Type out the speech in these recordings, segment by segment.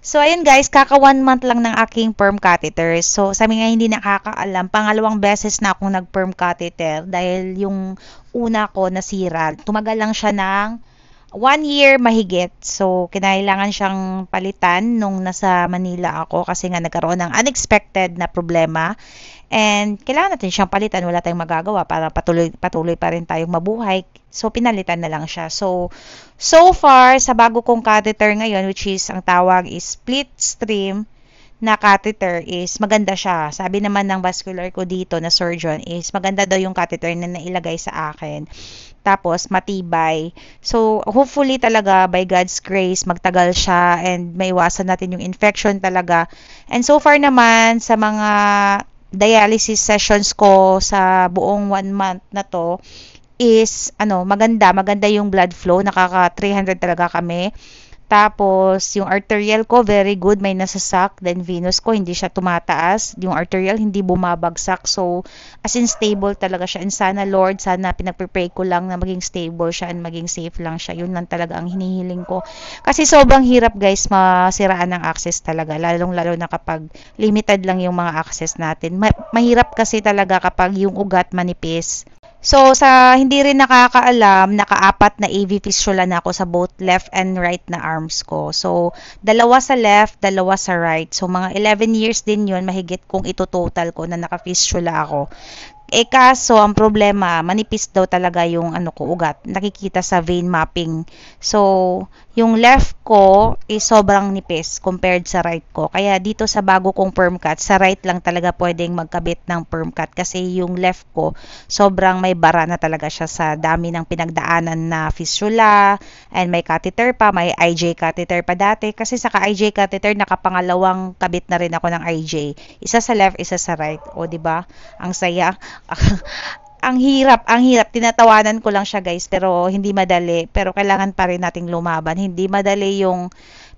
So, ayun guys, kaka 1 month lang ng aking perm catheter. So, sabi nga hindi nakakaalam, pangalawang beses na akong nag-perm catheter dahil yung una ko nasira. Tumagal lang siya ng 1 year mahigit. So, kinailangan siyang palitan nung nasa Manila ako kasi nga nagkaroon ng unexpected na problema. And kailangan natin siyang palitan, wala tayong magagawa para patuloy pa rin tayong mabuhay. So, pinalitan na lang siya. So far, sa bago kong catheter ngayon, which is, ang tawag is split stream na catheter is maganda siya. Sabi naman ng vascular ko dito na surgeon is maganda daw yung catheter na nailagay sa akin. Tapos, matibay. So, hopefully talaga, by God's grace, magtagal siya and maiwasan natin yung infection talaga. And so far naman, sa mga dialysis sessions ko sa buong 1 month na to is maganda yung blood flow, nakaka 300 talaga kami. Tapos, yung arterial ko, very good. May nasasak. Then, venous ko, hindi siya tumataas. Yung arterial, hindi bumabagsak. So, as in, stable talaga siya. And sana, Lord, sana pinagpipray ko lang na maging stable siya and maging safe lang siya. Yun lang talaga ang hinihiling ko. Kasi sobrang hirap, guys, masiraan ng access talaga. Lalong-lalo na kapag limited lang yung mga access natin. Mahirap kasi talaga kapag yung ugat manipis. So, sa hindi rin nakakaalam, nakaapat na AV fistula na ako sa both left and right na arms ko. So, dalawa sa left, dalawa sa right. So, mga 11 years din yun, mahigit kung ito-total ko na naka-fistula ako. Kaso, ang problema, manipis daw talaga yung ugat. Nakikita sa vein mapping. So, yung left ko is sobrang nipis compared sa right ko. Kaya dito sa bago kong perm cut, sa right lang talaga pwedeng magkabit ng perm cut kasi yung left ko, sobrang may bara na talaga siya sa dami ng pinagdaanan na fistula and may catheter pa, may IJ catheter pa dati. Kasi sa IJ catheter, nakapangalawang kabit na rin ako ng IJ. Isa sa left, isa sa right. O, di ba? Ang saya. Ang hirap. Tinatawanan ko lang siya, guys, pero hindi madali. Pero kailangan pa rin nating lumaban. Hindi madali yung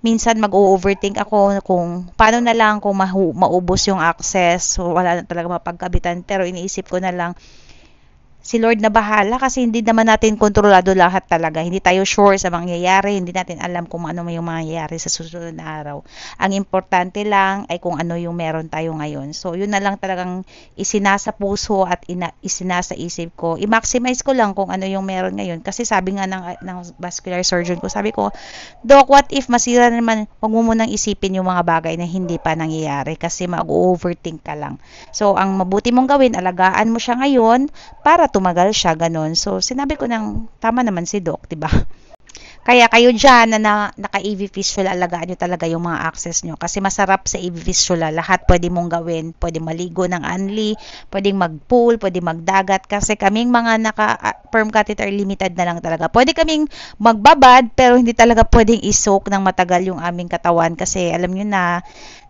minsan mag-overthink ako kung paano na lang kung maubos yung access. So, wala na talaga mapagkabitan. Pero iniisip ko na lang, si Lord na bahala kasi hindi naman natin kontrolado lahat talaga. Hindi tayo sure sa mangyayari. Hindi natin alam kung ano yung mangyayari sa susunod na araw. Ang importante lang ay kung ano yung meron tayo ngayon. So, yun na lang talagang isinasa puso at isinasa isip ko. I-maximize ko lang kung ano yung meron ngayon. Kasi sabi nga ng vascular surgeon ko, sabi ko, Doc, what if masira naman, huwag mo munang isipin yung mga bagay na hindi pa nangyayari kasi mag-overthink ka lang. So, ang mabuti mong gawin, alagaan mo siya ngayon para tumagal siya, ganun. So, sinabi ko nang tama naman si Doc, diba? Kaya kayo dyan na naka-AV fistula, alagaan nyo talaga yung mga access nyo. Kasi masarap sa AV fistula. Lahat pwede mong gawin. Pwede maligo ng anli, pwedeng mag-pool, pwede magdagat. Kasi kaming mga naka-perm catheter, limited na lang talaga. Pwede kaming magbabad, pero hindi talaga pwedeng isoak ng matagal yung aming katawan. Kasi alam nyo na,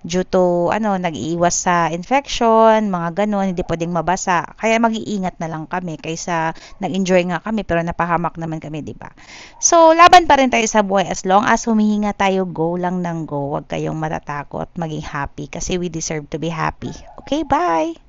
due to nag-iiwas sa infection, mga ganun, hindi pwedeng mabasa. Kaya mag-iingat na lang kami kaysa nag-enjoy nga kami pero napahamak naman kami, 'di ba? So, laban pa rin tayo sa buhay as long as humihinga tayo, go lang ng go. Huwag kayong matatakot, maging happy kasi we deserve to be happy. Okay, bye.